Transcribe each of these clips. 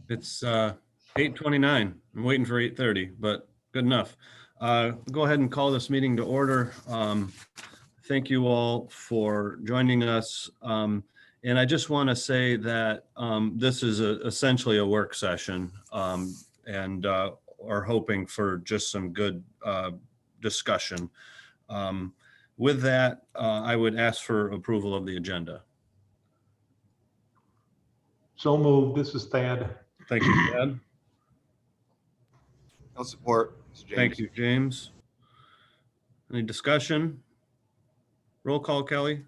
It's 8:29. I'm waiting for 8:30, but good enough. Go ahead and call this meeting to order. Thank you all for joining us. And I just want to say that this is essentially a work session and are hoping for just some good discussion. With that, I would ask for approval of the agenda. So moved. This is Thad. Thank you, Thad. No support. James. Thank you, James. Any discussion? Roll call, Kelly?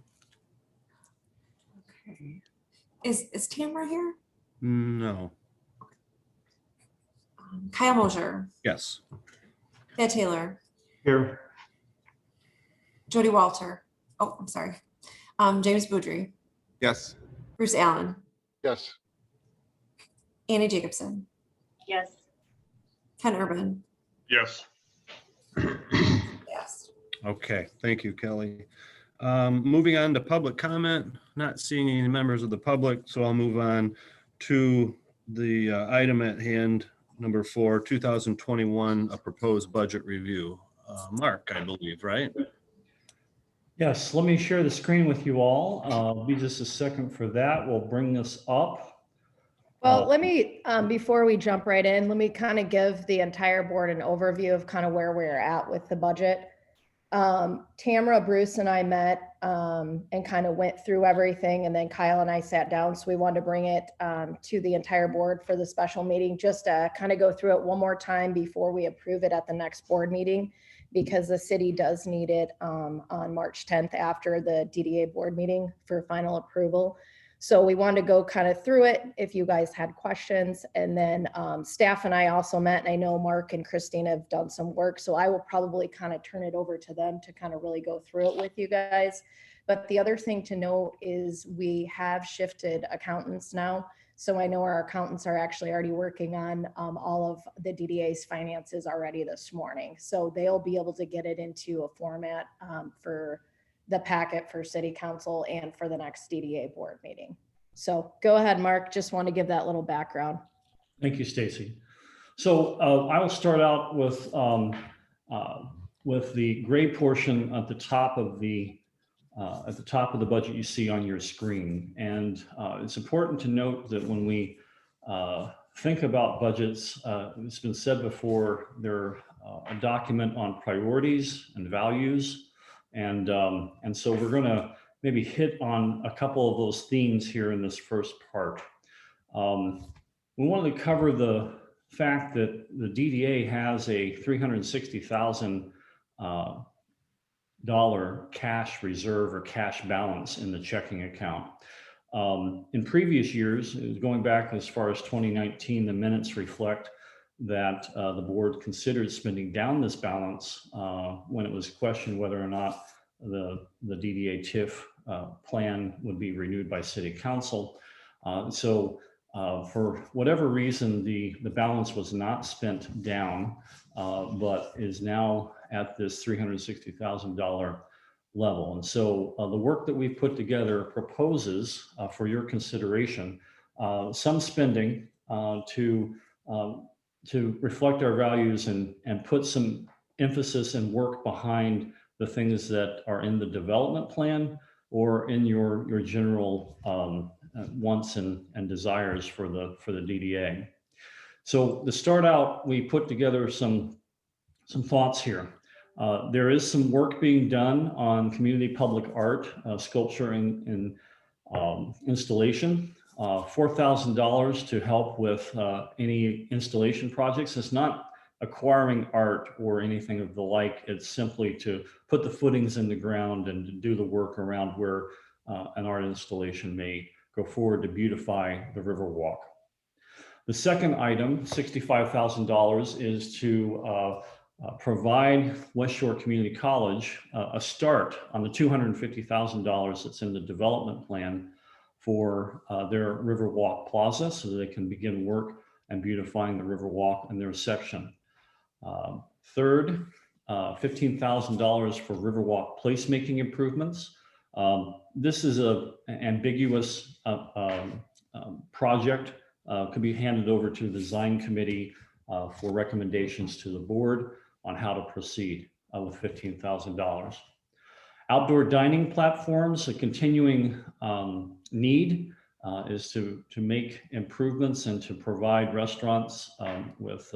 Okay. Is Tamara here? No. Kyle Mosier, Yes. Thad Taylor, Here. Jody Walter. Oh, I'm sorry. James Boudry, Yes. Bruce Allen, Yes. Annie Jacobson, Yes. Ken Urban. Yes. Yes. Okay, thank you, Kelly. Moving on to public comment, not seeing any members of the public, so I'll move on to the item at hand, number 4, 2021, a proposed budget review. Mark, I believe, right? Yes, let me share the screen with you all. Be just a second for that. We'll bring this up. Well, let me, before we jump right in, let me kind of give the entire board an overview of kind of where we're at with the budget. Tamara, Bruce, and I met and kind of went through everything, and then Kyle and I sat down. So we wanted to bring it to the entire board for the special meeting, just to kind of go through it one more time before we approve it at the next board meeting, because the city does need it on March 10th after the DDA board meeting for final approval. So we wanted to go kind of through it if you guys had questions. And then staff and I also met, and I know Mark and Christine have done some work. So I will probably kind of turn it over to them to kind of really go through it with you guys. But the other thing to know is we have shifted accountants now. So I know our accountants are actually already working on all of the DDA's finances already this morning. So they'll be able to get it into a format for the packet for city council and for the next DDA board meeting. So go ahead, Mark. Just want to give that little background. Thank you, Stacy. So I will start out with the gray portion at the top of the budget you see on your screen. And it's important to note that when we think about budgets, it's been said before, they're a document on priorities and values. And so we're going to maybe hit on a couple of those themes here in this first part. We wanted to cover the fact that the DDA has a $360,000 cash reserve or cash balance in the checking account. In previous years, going back as far as 2019, the minutes reflect that the board considered spending down this balance when it was questioned whether or not the DDA TIF plan would be renewed by city council. So for whatever reason, the balance was not spent down, but is now at this $360,000 level. And so the work that we've put together proposes for your consideration some spending to reflect our values and put some emphasis and work behind the things that are in the development plan or in your general wants and desires for the DDA. So to start out, we put together some thoughts here. There is some work being done on community public art, sculpture and installation. $4,000 to help with any installation projects. It's not acquiring art or anything of the like. It's simply to put the footings in the ground and to do the work around where an art installation may go forward to beautify the Riverwalk. The second item, $65,000, is to provide West Shore Community College a start on the $250,000 that's in the development plan for their Riverwalk Plaza so that they can begin work and beautifying the Riverwalk and their section. Third, $15,000 for Riverwalk placemaking improvements. This is an ambiguous project could be handed over to the design committee for recommendations to the board on how to proceed with $15,000. Outdoor dining platforms, a continuing need is to make improvements and to provide restaurants with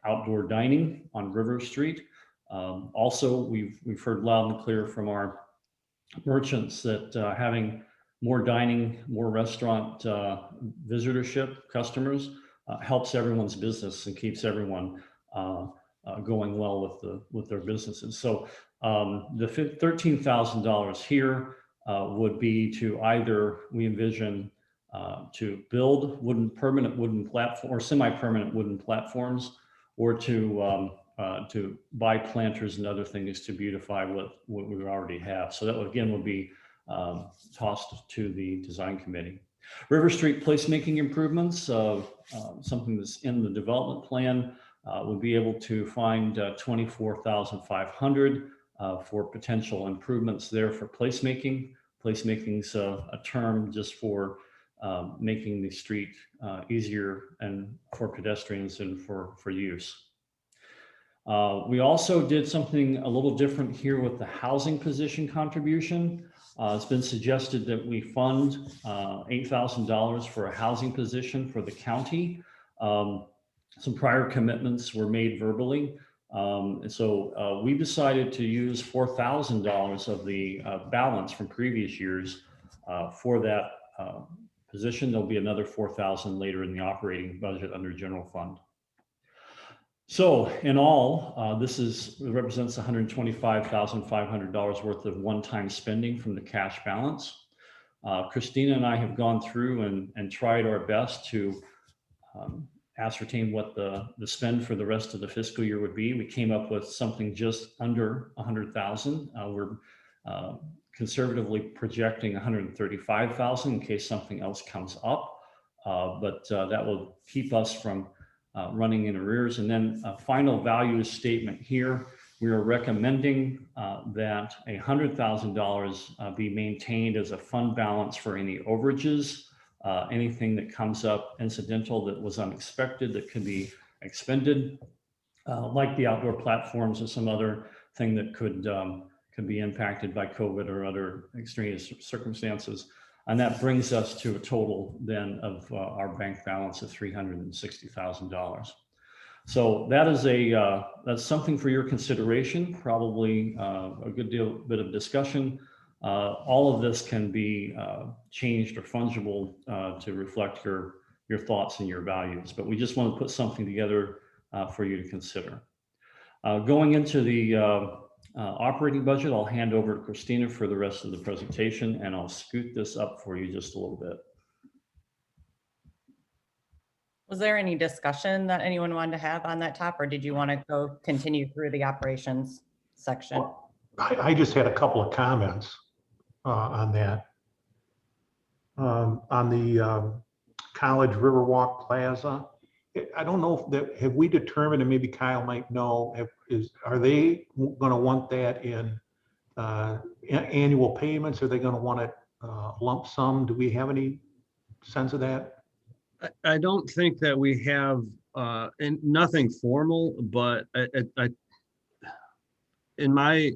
outdoor dining on River Street. Also, we've heard loud and clear from our merchants that having more dining, more restaurant visitorship, customers helps everyone's business and keeps everyone going well with their businesses. So the $13,000 here would be to either, we envision, to build permanent wooden platform or semi-permanent wooden platforms, or to buy planters and other things to beautify what we already have. So that would be tossed to the design committee. River Street placemaking improvements, something that's in the development plan, would be able to find $24,500 for potential improvements there for placemaking. Placemaking's a term just for making the street easier and for pedestrians and for use. We also did something a little different here with the housing position contribution. It's been suggested that we fund $8,000 for a housing position for the county. Some prior commitments were made verbally. And so we decided to use $4,000 of the balance from previous years for that position. There'll be another $4,000 later in the operating budget under general fund. So in all, this represents $125,500 worth of one-time spending from the cash balance. Christina and I have gone through and tried our best to ascertain what the spend for the rest of the fiscal year would be. We came up with something just under 100,000. We're conservatively projecting 135,000 in case something else comes up, but that will keep us from running in arrears. And then a final values statement here. We are recommending that $100,000 be maintained as a fund balance for any overages, anything that comes up incidental that was unexpected that can be expended, like the outdoor platforms or some other thing that could be impacted by COVID or other extraneous circumstances. And that brings us to a total then of our bank balance of $360,000. So that is that's something for your consideration, probably a good bit of discussion. All of this can be changed or fungible to reflect your thoughts and your values, but we just want to put something together for you to consider. Going into the operating budget, I'll hand over to Christina for the rest of the presentation, and I'll scoot this up for you just a little bit. Was there any discussion that anyone wanted to have on that top, or did you want to continue through the operations section? I just had a couple of comments on that. On the College Riverwalk Plaza, I don't know if have we determined, and maybe Kyle might know, are they going to want that in annual payments? Are they going to want it lump sum? Do we have any sense of that? I don't think that we have and nothing formal, but in my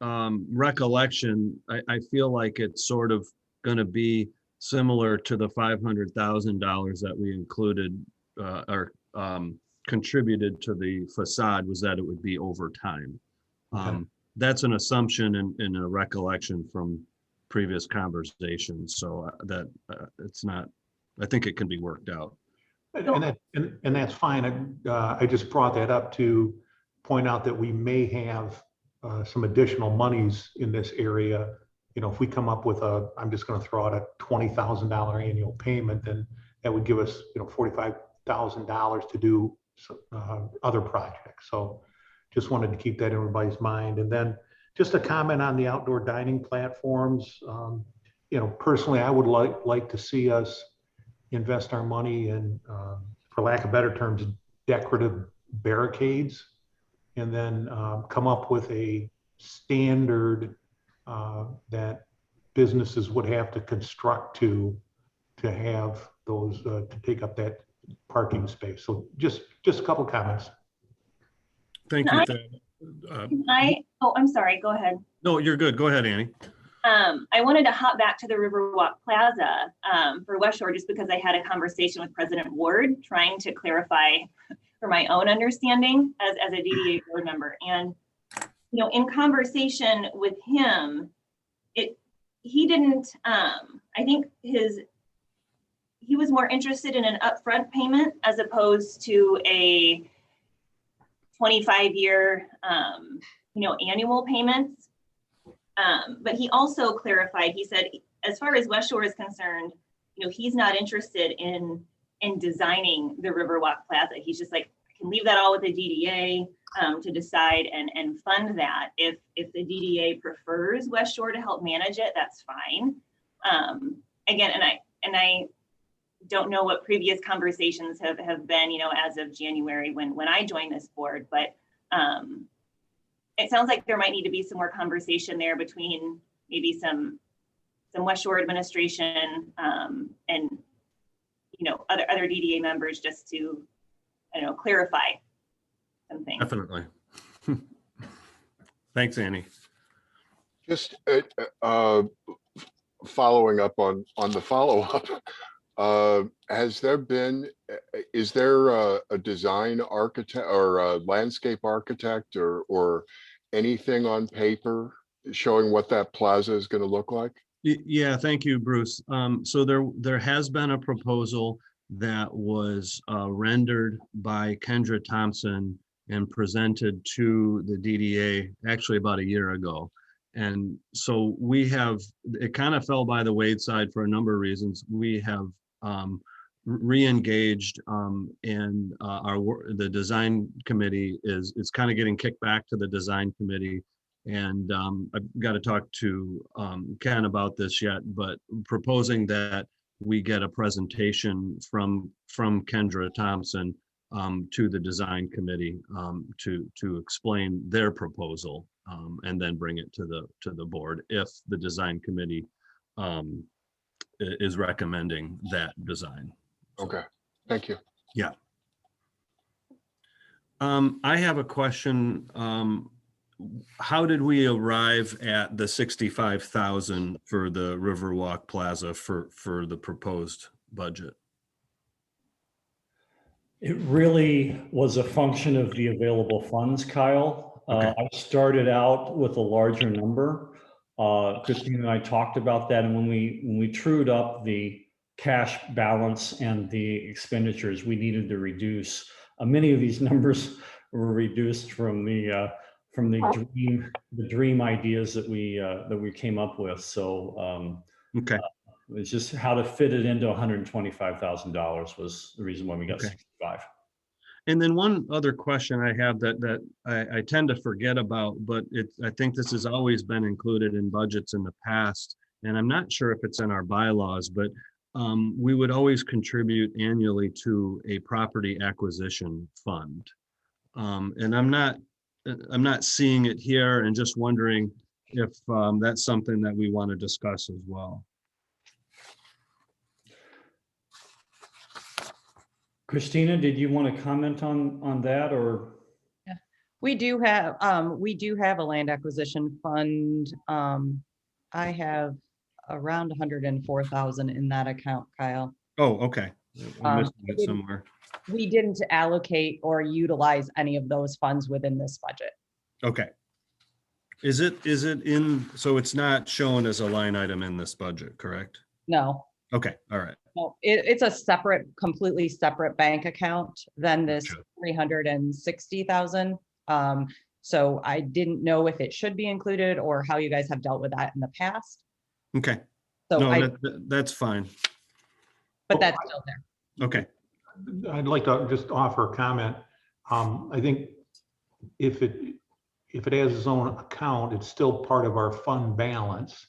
recollection, I feel like it's sort of going to be similar to the $500,000 that we included or contributed to the facade, was that it would be over time. Okay. That's an assumption and a recollection from previous conversations, so that it's not, I think it can be worked out. And that's fine. I just brought that up to point out that we may have some additional monies in this area. You know, if we come up with I'm just going to throw out a $20,000 annual payment, then that would give us, $45,000 to do other projects. So just wanted to keep that in everybody's mind. And then just a comment on the outdoor dining platforms. Personally, I would like to see us invest our money in, for lack of better terms, decorative barricades, and then come up with a standard that businesses would have to construct to have those to take up that parking space. So just a couple comments. Thank you. Ted. Oh, I'm sorry, go ahead. No, you're good. Go ahead, Annie. I wanted to hop back to the Riverwalk Plaza for West Shore, just because I had a conversation with President Ward trying to clarify for my own understanding as a DDA board member. And, you know, in conversation with him, he didn't, I think he was more interested in an upfront payment as opposed to a 25-year, you know, annual payments. But he also clarified, he said, as far as West Shore is concerned, you know, he's not interested in designing the Riverwalk Plaza. He's just like, I can leave that all with the DDA to decide and fund that. If the DDA prefers West Shore to help manage it, that's fine. Again, and I don't know what previous conversations have been, you know, as of January when I joined this board, but it sounds like there might need to be some more conversation there between maybe some West Shore administration and, you know, other DDA members, just to, I don't know, clarify some things. Definitely. Thanks, Annie. Just following up on the follow-up, is there a design architect or a landscape architect or anything on paper showing what that plaza is going to look like? Yeah, thank you, Bruce. So there has been a proposal that was rendered by Kendra Thompson and presented to the DDA actually about a year ago. And so it kind of fell by the wayside for a number of reasons. We have re-engaged and the design committee is kind of getting kicked back to the design committee. And I've got to talk to Ken about this yet, but proposing that we get a presentation from Kendra Thompson to the design committee to explain their proposal and then bring it to the board if the design committee is recommending that design. Okay, thank you. Yeah. I have a question. How did we arrive at the 65,000 for the Riverwalk Plaza for the proposed budget? It really was a function of the available funds, Kyle. Okay. I started out with a larger number. Christine and I talked about that, and when we trued up the cash balance and the expenditures, we needed to reduce. Many of these numbers were reduced from the dream ideas that we came up with. So Okay. it's just how to fit it into $125,000 was the reason why we got Okay. 65. And then one other question I have that I tend to forget about, but I think this has always been included in budgets in the past, and I'm not sure if it's in our bylaws, but we would always contribute annually to a property acquisition fund. And I'm not seeing it here, and just wondering if that's something that we want to discuss as well. Christina, did you want to comment on that, or? Yeah, we do have a land acquisition fund. I have around 104,000 in that account, Kyle. Oh, okay. I missed that somewhere. We didn't allocate or utilize any of those funds within this budget. Okay. Is it in, so it's not shown as a line item in this budget, correct? No. Okay, all right. Well, it's a completely separate bank account than this Gotcha. 360,000. So I didn't know if it should be included or how you guys have dealt with that in the past. Okay. So No, that's fine. but that's still there. Okay. I'd like to just offer a comment. I think if it has its own account, it's still part of our fund balance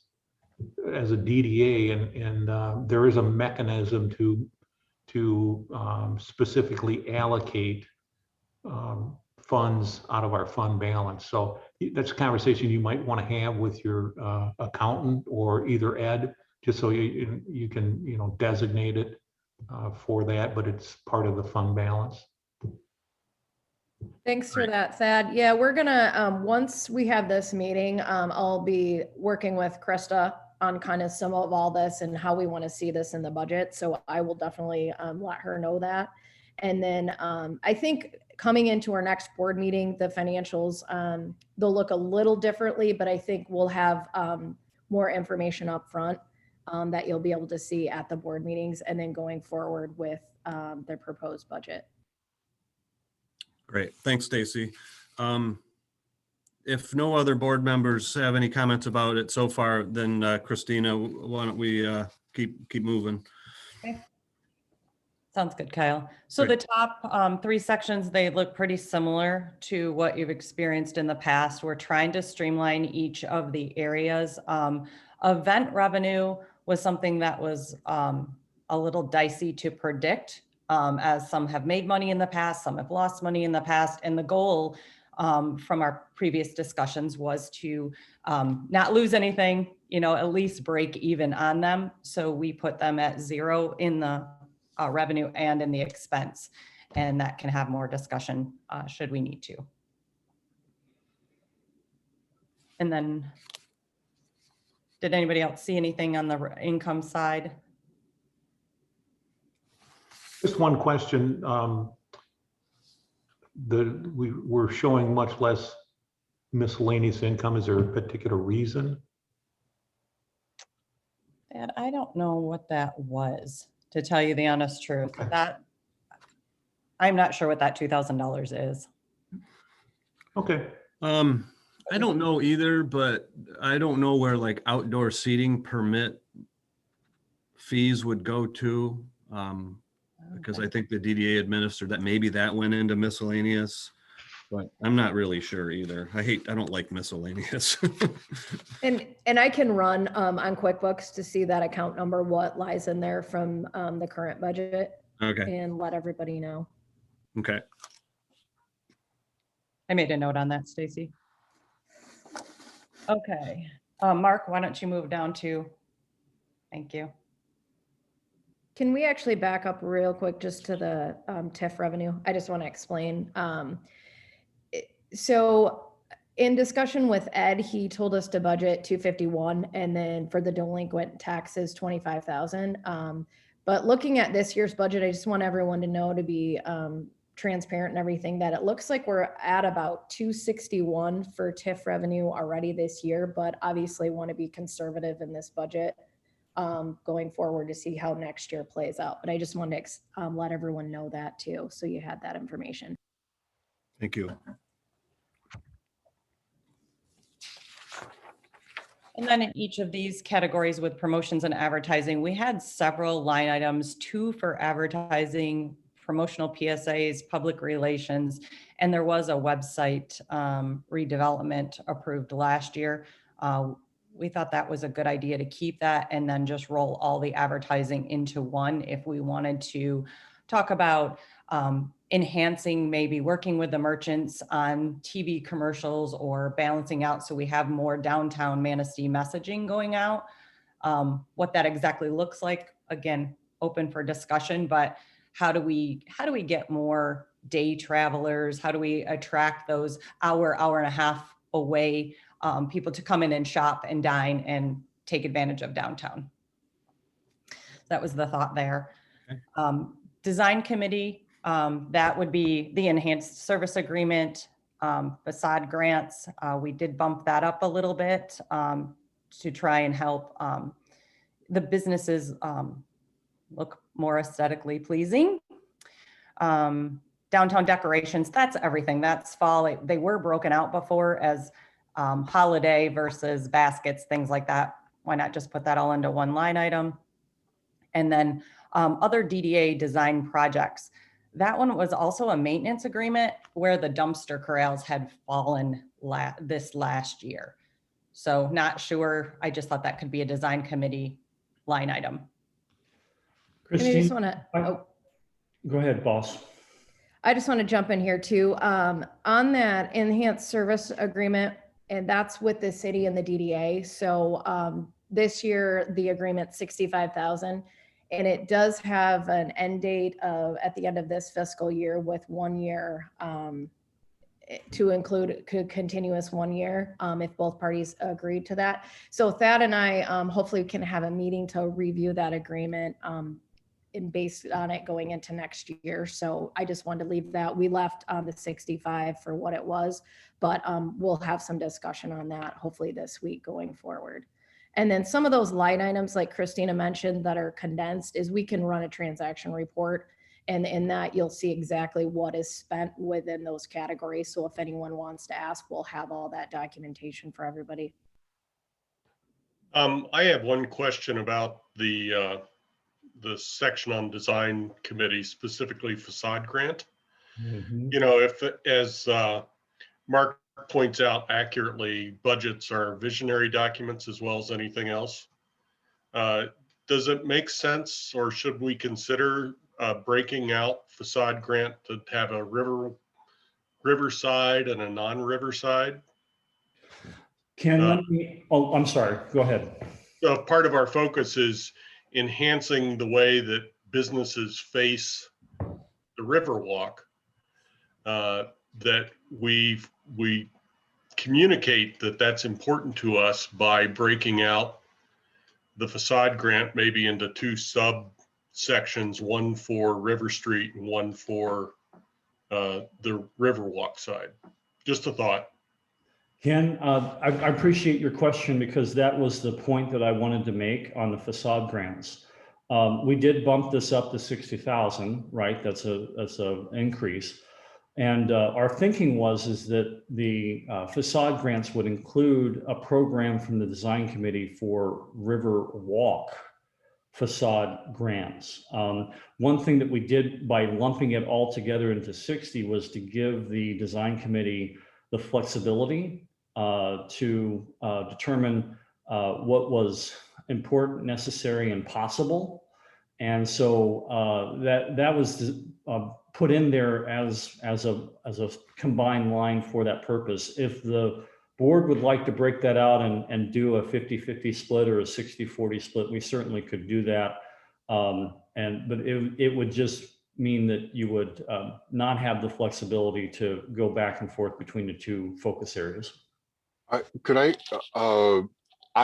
as a DDA, and there is a mechanism to specifically allocate funds out of our fund balance. So that's a conversation you might want to have with your accountant or either Ed, just so you can designate it for that, but it's part of the fund balance. Thanks for that, Thad. Yeah, we're gonna, once we have this meeting, I'll be working with Krista on kind of some of all this and how we want to see this in the budget. So I will definitely let her know that. And then I think coming into our next board meeting, the financials, they'll look a little differently, but I think we'll have more information up front that you'll be able to see at the board meetings and then going forward with their proposed budget. Great. Thanks, Stacy. If no other board members have any comments about it so far, then Christina, why don't we keep moving? Sounds good, Kyle. So the top 3 sections, they look pretty similar to what you've experienced in the past. We're trying to streamline each of the areas. Event revenue was something that was a little dicey to predict, as some have made money in the past, some have lost money in the past. And the goal from our previous discussions was to not lose anything, at least break even on them. So we put them at 0 in the revenue and in the expense, and that can have more discussion should we need to. And then, did anybody else see anything on the income side? Just one question. We're showing much less miscellaneous income. Is there a particular reason? And I don't know what that was, to tell you the honest truth. Okay. That I'm not sure what that $2,000 is. Okay. I don't know either, but I don't know where like outdoor seating permit fees would go to. Because I think the DDA administered that. Maybe that went into miscellaneous, but I'm not really sure either. I don't like miscellaneous. And I can run on QuickBooks to see that account number, what lies in there from the current budget, Okay, and let everybody know. okay. I made a note on that, Stacy. Okay, Mark, why don't you move down to, thank you. Can we actually back up real quick just to the TIF revenue? I just want to explain. So in discussion with Ed, he told us to budget 251, and then for the delinquent taxes, 25,000. But looking at this year's budget, I just want everyone to know, to be transparent and everything, that it looks like we're at about 261 for TIF revenue already this year, but obviously want to be conservative in this budget going forward to see how next year plays out. But I just wanted to let everyone know that too, so you had that information. Thank you. And then in each of these categories with promotions and advertising, we had several line items, 2 for advertising, promotional PSAs, public relations, and there was a website redevelopment approved last year. We thought that was a good idea to keep that and then just roll all the advertising into one if we wanted to talk about enhancing, maybe working with the merchants on TV commercials or balancing out so we have more downtown Manistee messaging going out. What that exactly looks like, again, open for discussion, but how do we get more day travelers? How do we attract those hour and a half away people to come in and shop and dine and take advantage of downtown? That was the thought there. Okay. Design committee, that would be the enhanced service agreement, facade grants. We did bump that up a little bit to try and help the businesses look more aesthetically pleasing. Downtown decorations, that's everything. That's fall. They were broken out before as holiday versus baskets, things like that. Why not just put that all into one line item? And then other DDA design projects. That one was also a maintenance agreement where the dumpster corrals had fallen this last year. So not sure. I just thought that could be a design committee line item. Christine, I just want to, go ahead, boss. I just want to jump in here too. On that enhanced service agreement, and that's with the city and the DDA. So this year, the agreement 65,000. And it does have an end date of at the end of this fiscal year with 1 year to include continuous 1 year if both parties agreed to that. So Thad and I hopefully can have a meeting to review that agreement and based on it going into next year. So I just wanted to leave that. We left the 65 for what it was, but we'll have some discussion on that hopefully this week going forward. And then some of those line items like Christina mentioned that are condensed is we can run a transaction report, and in that you'll see exactly what is spent within those categories. So if anyone wants to ask, we'll have all that documentation for everybody. I have one question about the section on design committee, specifically facade grant. Mhm. You know, if, as Mark points out accurately, budgets are visionary documents as well as anything else. Does it make sense, or should we consider breaking out facade grant to have a riverside and a non-riverside? Ken, let me, oh, I'm sorry, go ahead. So part of our focus is enhancing the way that businesses face the Riverwalk, that we communicate that that's important to us by breaking out the facade grant maybe into 2 subsections, one for River Street and one for the Riverwalk side. Just a thought. Ken, I appreciate your question because that was the point that I wanted to make on the facade grants. We did bump this up to 60,000, right? That's a increase. And our thinking is that the facade grants would include a program from the design committee for River Walk facade grants. One thing that we did by lumping it all together into 60 was to give the design committee the flexibility to determine what was important, necessary, and possible. And so that was put in there as a combined line for that purpose. If the board would like to break that out and do a 50-50 split or a 60-40 split, we certainly could do that. But it would just mean that you would not have the flexibility to go back and forth between the 2 focus areas. I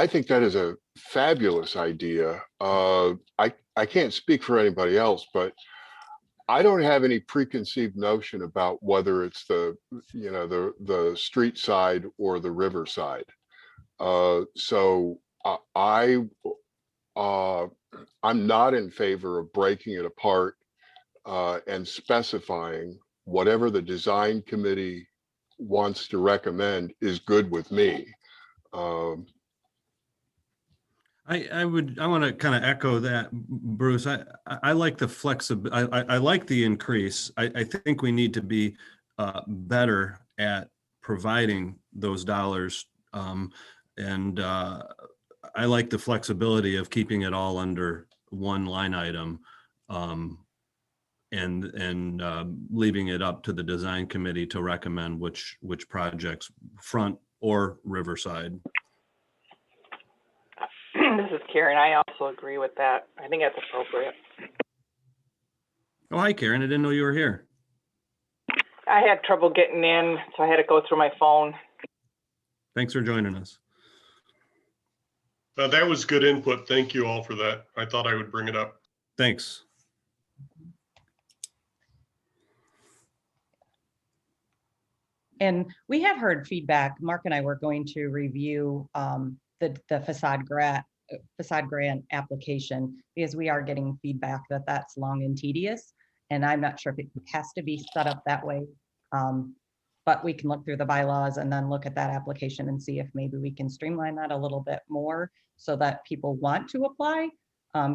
think that is a fabulous idea. I can't speak for anybody else, but I don't have any preconceived notion about whether it's the street side or the river side. So I'm not in favor of breaking it apart and specifying whatever the design committee wants to recommend is good with me. I want to kind of echo that, Bruce. I like the flexibility. I like the increase. I think we need to be better at providing those dollars. And I like the flexibility of keeping it all under one line item and leaving it up to the design committee to recommend which projects, front or riverside. This is Karen. I also agree with that. I think that's appropriate. Oh, hi, Karen. I didn't know you were here. I had trouble getting in, so I had to go through my phone. Thanks for joining us. That was good input. Thank you all for that. I thought I would bring it up. Thanks. And we have heard feedback. Mark and I were going to review the facade grant application because we are getting feedback that that's long and tedious. And I'm not sure if it has to be set up that way. But we can look through the bylaws and then look at that application and see if maybe we can streamline that a little bit more so that people want to apply.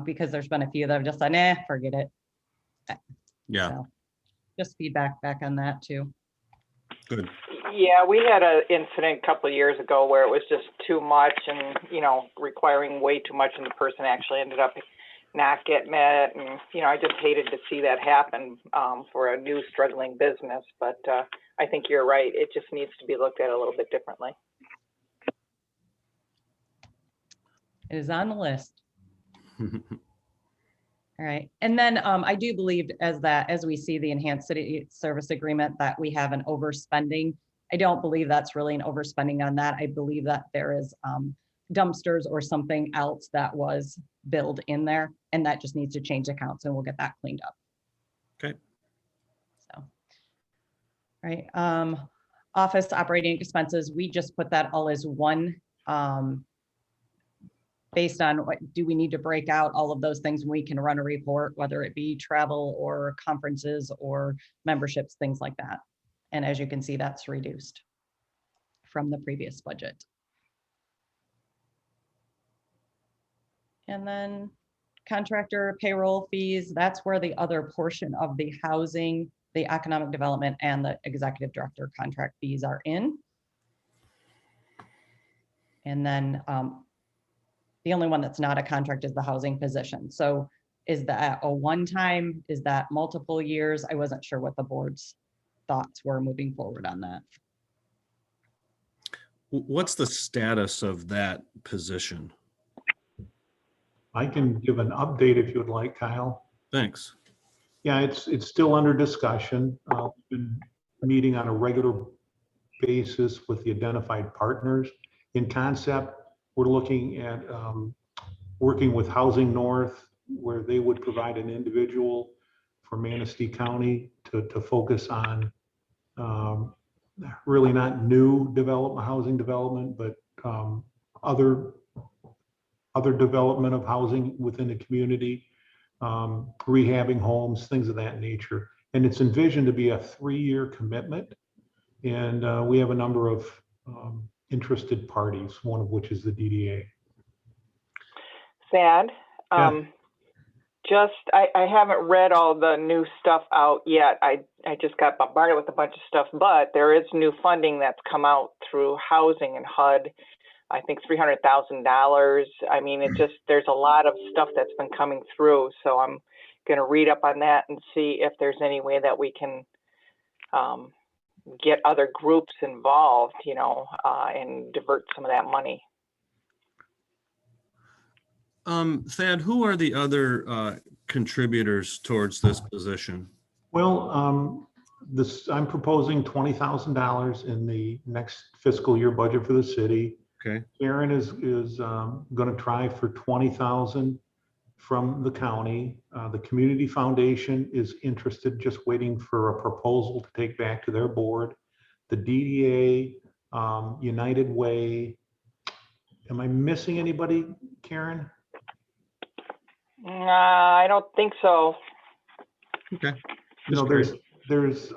Because there's been a few that have just said, nah, forget it. Yeah. So just feedback back on that too. Good. Yeah, we had an incident a couple of years ago where it was just too much and, requiring way too much, and the person actually ended up not getting it. And, I just hated to see that happen for a new struggling business. But I think you're right. It just needs to be looked at a little bit differently. It is on the list. All right, and then I do believe as we see the enhanced city service agreement that we have an overspending. I don't believe that's really an overspending on that. I believe that there is dumpsters or something else that was billed in there, and that just needs to change accounts, and we'll get that cleaned up. Okay. So, all right, office operating expenses, we just put that all as one. Based on what do we need to break out all of those things, we can run a report, whether it be travel or conferences or memberships, things like that. And as you can see, that's reduced from the previous budget. And then contractor payroll fees, that's where the other portion of the housing, the economic development, and the executive director contract fees are in. And then the only one that's not a contract is the housing position. So is that a one-time? Is that multiple years? I wasn't sure what the board's thoughts were moving forward on that. What's the status of that position? I can give an update if you would like, Kyle. Thanks. Yeah, it's still under discussion. We've been meeting on a regular basis with the identified partners. In concept, we're looking at working with Housing North, where they would provide an individual for Manistee County to focus on really not new development, housing development, but other development of housing within the community, rehabbing homes, things of that nature. And it's envisioned to be a 3-year commitment. And we have a number of interested parties, one of which is the DDA. Thad, Yeah. I haven't read all the new stuff out yet. I just got bombarded with a bunch of stuff, but there is new funding that's come out through housing and HUD. I think $300,000. I mean, there's a lot of stuff that's been coming through. So I'm going to read up on that and see if there's any way that we can get other groups involved, and divert some of that money. Thad, who are the other contributors towards this position? Well, I'm proposing $20,000 in the next fiscal year budget for the city. Okay. Aaron is going to try for $20,000 from the county. The Community Foundation is interested, just waiting for a proposal to take back to their board. The DDA, United Way. Am I missing anybody, Karen? I don't think so. Okay. There's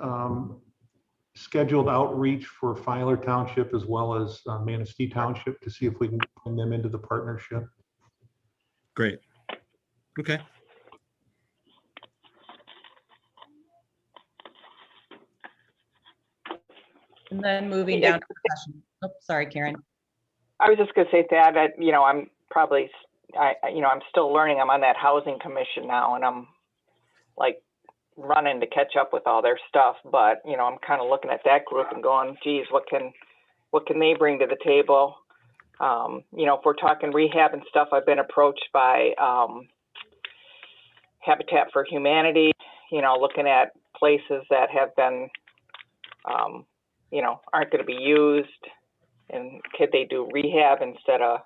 scheduled outreach for Filer Township as well as Manistee Township to see if we can bring them into the partnership. Great. Okay. And then moving down to professional. Oh, sorry, Karen. I was just going to say, Thad, that, I'm probably, I'm still learning. I'm on that housing commission now, and I'm like running to catch up with all their stuff. But, I'm kind of looking at that group and going, geez, what can they bring to the table? If we're talking rehab and stuff, I've been approached by Habitat for Humanity, looking at places that have been, aren't going to be used, and could they do rehab instead of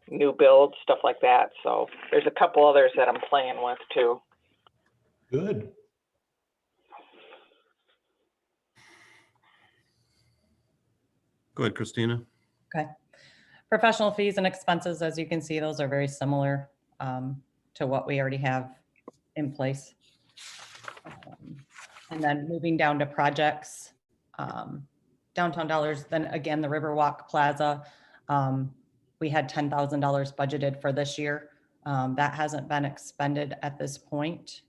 new builds, stuff like that. So there's a couple others that I'm playing with too. Good. Go ahead, Christina. Okay. Professional fees and expenses, as you can see, those are very similar to what we already have in place. And then moving down to projects, downtown dollars, then again, the Riverwalk Plaza, we had $10,000 budgeted for this year. That hasn't been expended at this point.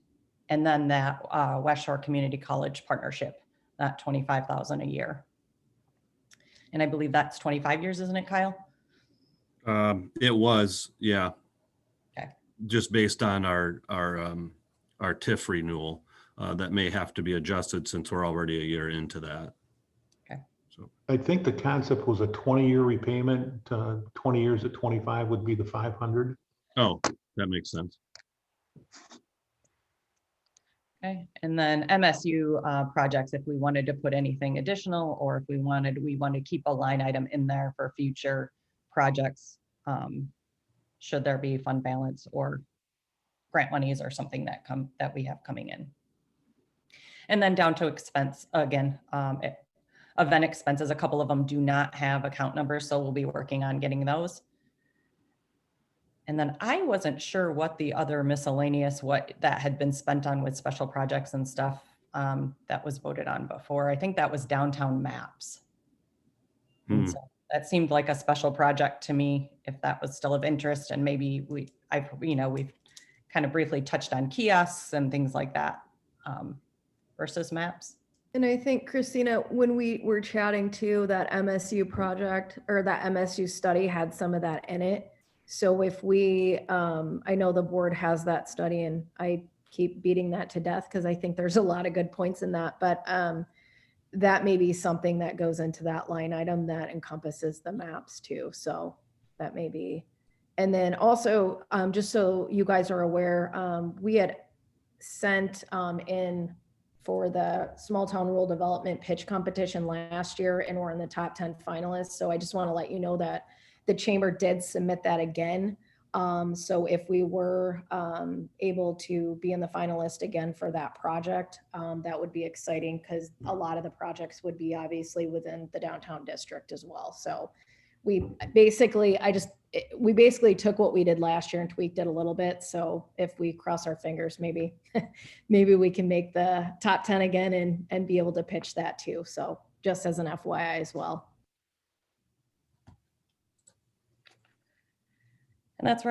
And then that West Shore Community College partnership, that $25,000 a year. And I believe that's 25 years, isn't it, Kyle? It was, yeah. Okay. Just based on our TIF renewal, that may have to be adjusted since we're already a year into that. Okay. So I think the concept was a 20-year repayment. 20 years at 25 would be the 500. Oh, that makes sense. Okay, and then MSU projects, if we wanted to put anything additional, or if we want to keep a line item in there for future projects, should there be fund balance or grant monies or something that we have coming in. And then down to expense, again, event expenses, a couple of them do not have account numbers, so we'll be working on getting those. And then I wasn't sure what the other miscellaneous, what that had been spent on with special projects and stuff that was voted on before. I think that was downtown maps. And so that seemed like a special project to me, if that was still of interest. And maybe we've kind of briefly touched on kiosks and things like that versus maps. And I think, Christina, when we were chatting too, that MSU project or that MSU study had some of that in it. So if we, I know the board has that study and I keep beating that to death because I think there's a lot of good points in that, but that may be something that goes into that line item that encompasses the maps too. So that may be. And then also, just so you guys are aware, we had sent in for the small town rural development pitch competition last year, and we're in the top 10 finalists. So I just want to let you know that the chamber did submit that again. So if we were able to be in the finalist again for that project, that would be exciting because a lot of the projects would be obviously within the downtown district as well. So we basically took what we did last year and tweaked it a little bit. So if we cross our fingers, maybe we can make the top 10 again and be able to pitch that too. So just as an FYI as well. And that's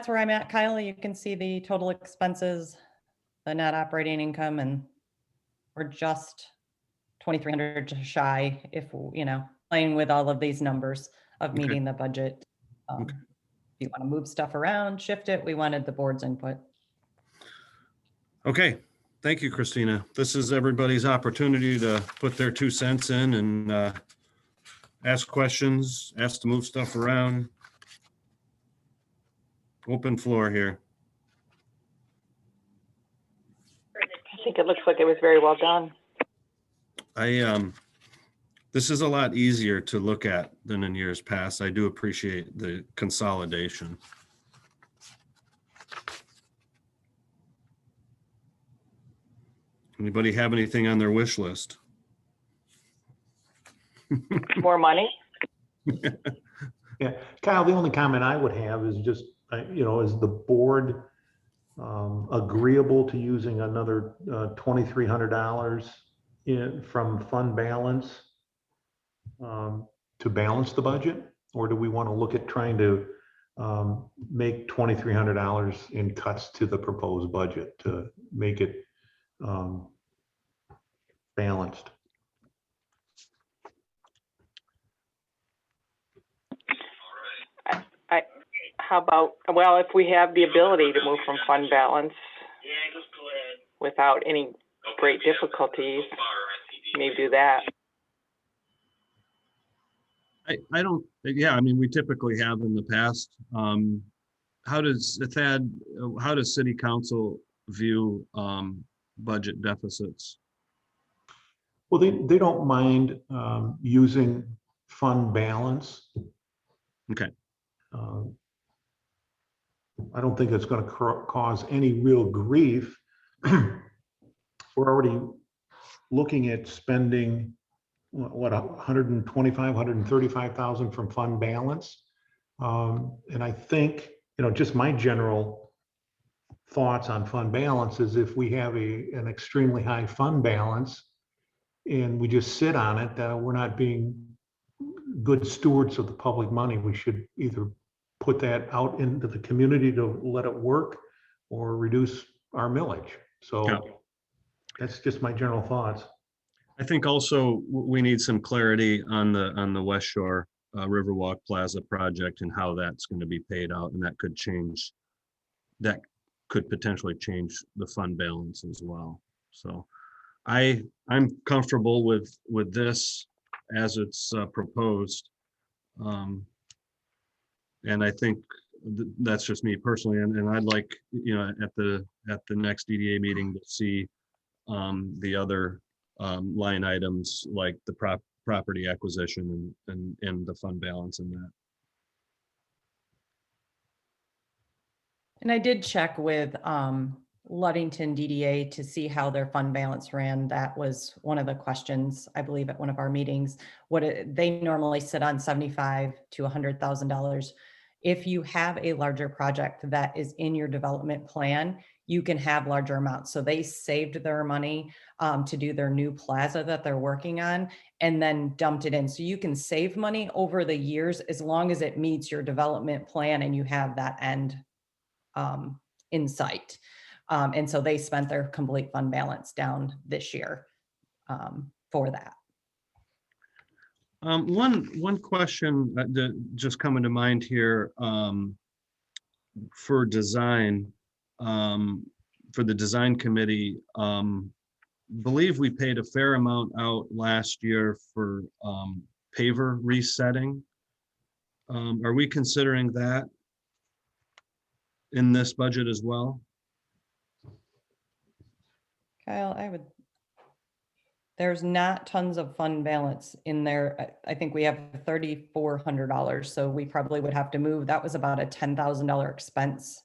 where I'm at, Kyle. You can see the total expenses, the net operating income, and we're just 2,300 shy if, playing with all of these numbers of meeting the budget. If you want to move stuff around, shift it, we wanted the board's input. Okay, thank you, Christina. This is everybody's opportunity to put their 2 cents in and ask questions, ask to move stuff around. Open floor here. I think it looks like it was very well done. This is a lot easier to look at than in years past. I do appreciate the consolidation. Anybody have anything on their wish list? More money? Yeah, Kyle, the only comment I would have is just, is the board agreeable to using another $2,300 from fund balance to balance the budget? Or do we want to look at trying to make $2,300 in cuts to the proposed budget to make it balanced? How about, well, if we have the ability to move from fund balance without any great difficulties, maybe do that. I don't, yeah, I mean, we typically have in the past. How does city council view budget deficits? Well, they don't mind using fund balance. Okay. I don't think it's going to cause any real grief. We're already looking at spending what, 135,000 from fund balance. And I think, just my general thoughts on fund balance is if we have an extremely high fund balance and we just sit on it, we're not being good stewards of the public money. We should either put that out into the community to let it work or reduce our millage. So that's just my general thoughts. I think also we need some clarity on the West Shore Riverwalk Plaza project and how that's going to be paid out, and that could potentially change the fund balance as well. So I'm comfortable with this as it's proposed. And I think that's just me personally, and I'd like, at the next DDA meeting to see the other line items like the property acquisition and the fund balance in that. And I did check with Ludington DDA to see how their fund balance ran. That was one of the questions, I believe, at one of our meetings. They normally sit on $75,000 to $100,000. If you have a larger project that is in your development plan, you can have larger amounts. So they saved their money to do their new plaza that they're working on and then dumped it in. So you can save money over the years as long as it meets your development plan and you have that end in sight. And so they spent their complete fund balance down this year for that. One question that just coming to mind here for design, for the design committee, believe we paid a fair amount out last year for paver resetting. Are we considering that in this budget as well? Kyle, there's not tons of fund balance in there. I think we have $3,400. So we probably would have to move. That was about a $10,000 expense,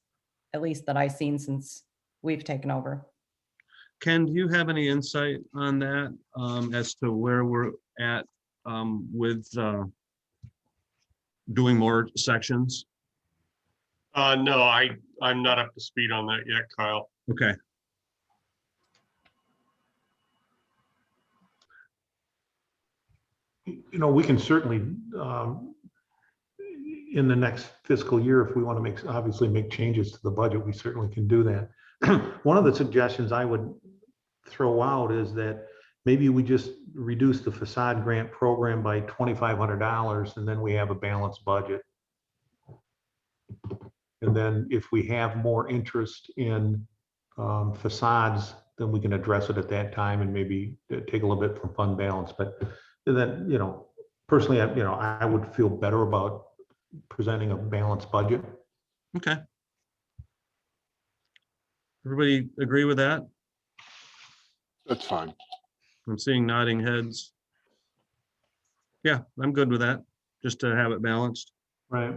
at least that I've seen since we've taken over. Ken, do you have any insight on that as to where we're at with doing more sections? No, I'm not up to speed on that yet, Kyle. Okay. We can certainly, in the next fiscal year, if we want to obviously make changes to the budget, we certainly can do that. One of the suggestions I would throw out is that maybe we just reduce the facade grant program by $2,500 and then we have a balanced budget. And then if we have more interest in facades, then we can address it at that time and maybe take a little bit from fund balance. But then, personally, I would feel better about presenting a balanced budget. Okay. Everybody agree with that? That's fine. I'm seeing nodding heads. Yeah, I'm good with that, just to have it balanced. Right.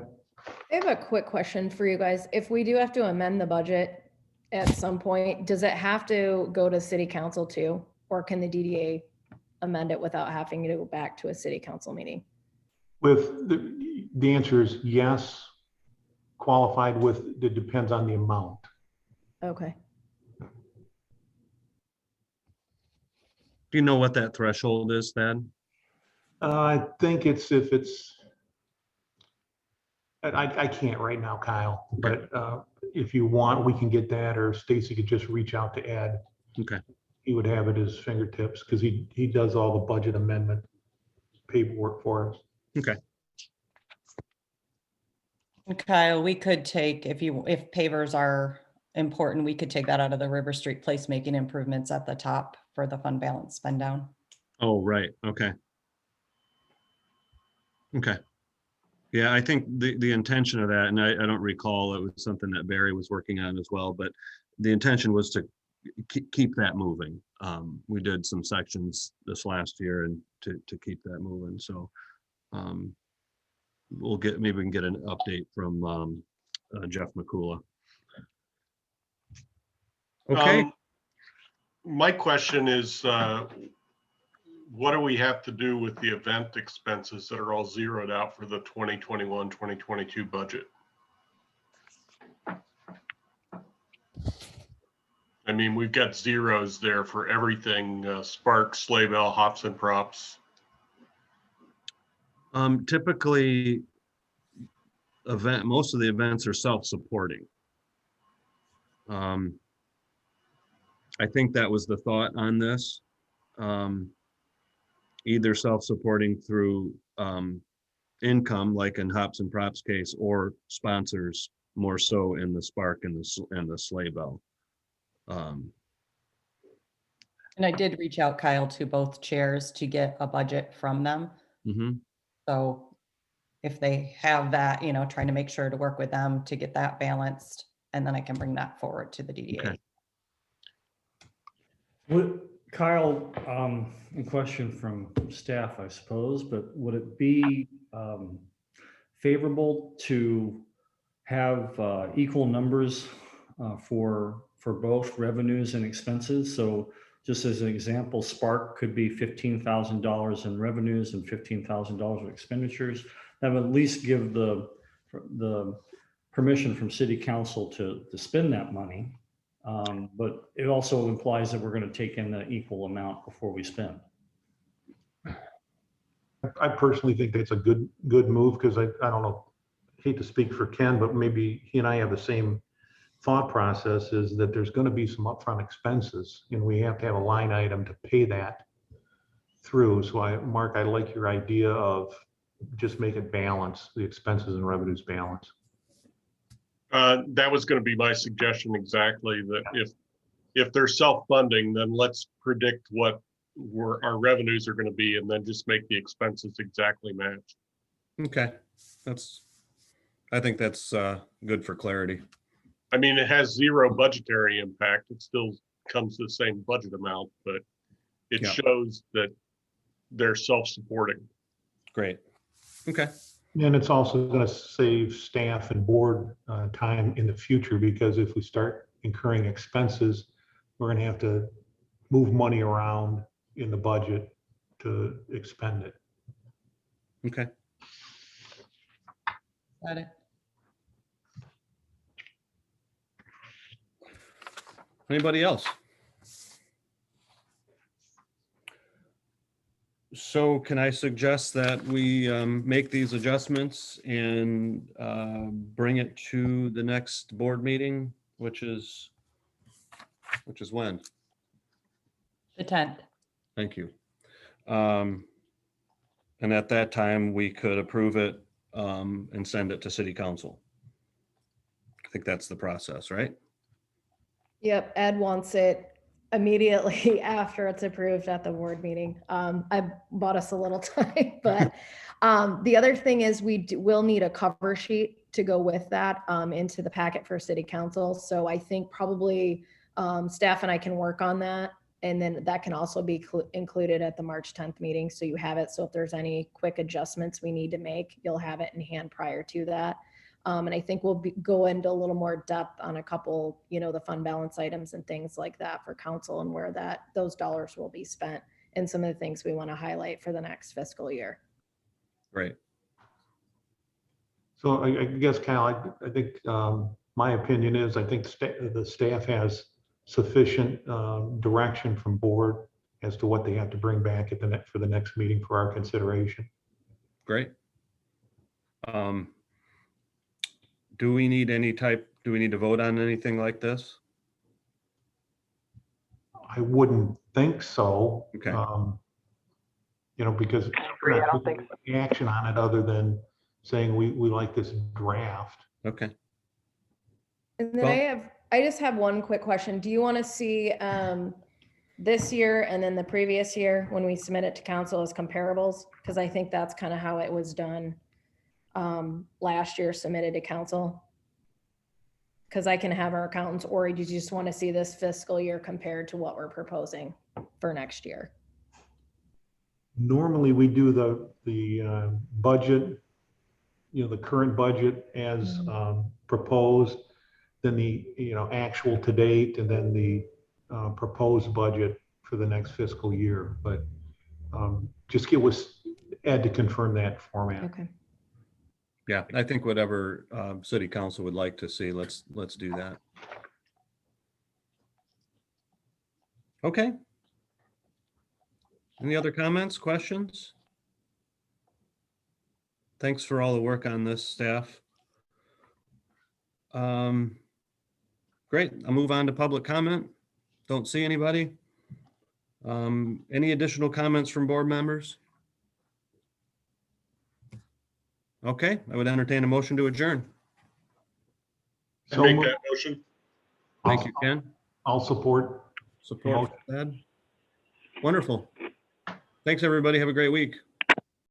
I have a quick question for you guys. If we do have to amend the budget at some point, does it have to go to city council too? Or can the DDA amend it without having to go back to a city council meeting? With the answer is yes. Qualified with, it depends on the amount. Okay. Do you know what that threshold is, Thad? I think if it's, I can't right now, Kyle, but if you want, we can get that, or Stacy could just reach out to Ed. Okay. He would have it at his fingertips because he does all the budget amendment paperwork for us. Okay. Kyle, we could take, if pavers are important, we could take that out of the River Street placemaking improvements at the top for the fund balance spend down. Oh, right. Okay. Okay. Yeah, I think the intention of that, and I don't recall, it was something that Barry was working on as well, but the intention was to keep that moving. We did some sections this last year and to keep that moving. So maybe we can get an update from Jeff McCullough. Okay. My question is, what do we have to do with the event expenses that are all zeroed out for the 2021, 2022 budget? I mean, we've got zeros there for everything, Sparks, Sleigh Bell, Hops and Props. Typically, most of the events are self-supporting. I think that was the thought on this. Either self-supporting through income, like in Hops and Props case, or sponsors, more so in the Spark and the Sleigh Bell. And I did reach out, Kyle, to both chairs to get a budget from them. Mm-hmm. So if they have that, trying to make sure to work with them to get that balanced. And then I can bring that forward to the DDA. Okay. Kyle, a question from staff, I suppose, but would it be favorable to have equal numbers for both revenues and expenses? So just as an example, Spark could be $15,000 in revenues and $15,000 in expenditures. That would at least give the permission from City Council to spend that money. But it also implies that we're going to take in the equal amount before we spend. I personally think that's a good move, because I don't know, hate to speak for Ken, but maybe he and I have the same thought process, is that there's going to be some upfront expenses and we have to have a line item to pay that through. So Mark, I like your idea of just make it balance, the expenses and revenues balance. That was going to be my suggestion exactly, that if they're self-funding, then let's predict what our revenues are going to be and then just make the expenses exactly match. Okay, I think that's good for clarity. I mean, it has zero budgetary impact. It still comes to the same budget amount, but it shows that they're self-supporting. Great. Okay. And it's also going to save staff and board time in the future, because if we start incurring expenses, we're going to have to move money around in the budget to expend it. Okay. Got it. Anybody else? So can I suggest that we make these adjustments and bring it to the next board meeting, which is when? The 10th. Thank you. And at that time, we could approve it and send it to City Council. I think that's the process, right? Yep, Ed wants it immediately after it's approved at the board meeting. I bought us a little time, but the other thing is will need a cover sheet to go with that into the packet for City Council. So I think probably staff and I can work on that. And then that can also be included at the March 10th meeting. So you have it. So if there's any quick adjustments we need to make, you'll have it in hand prior to that. And I think we'll go into a little more depth on a couple, the fund balance items and things like that for council, and where those dollars will be spent, and some of the things we want to highlight for the next fiscal year. Great. So I guess, Kyle, I think my opinion is, I think the staff has sufficient direction from board as to what they have to bring back for the next meeting for our consideration. Great. Do we need to vote on anything like this? I wouldn't think so. Okay. Because agree, I don't think so. any action on it other than saying we like this draft. Okay. And then I just have one quick question. Do you want to see this year and then the previous year when we submit it to council as comparables? Because I think that's kind of how it was done last year, submitted to council. Because I can have our accountants, or do you just want to see this fiscal year compared to what we're proposing for next year? Normally we do the budget, the current budget as proposed, then the actual to date, and then the proposed budget for the next fiscal year. But just get with Ed to confirm that format. Okay. Yeah, I think whatever City Council would like to see, let's do that. Okay. Any other comments, questions? Thanks for all the work on this, staff. Great, I'll move on to public comment. Don't see anybody. Any additional comments from board members? Okay, I would entertain a motion to adjourn. I make that motion. Thank you, Ken. I'll support. Support, Ed. Wonderful. Thanks, everybody. Have a great week.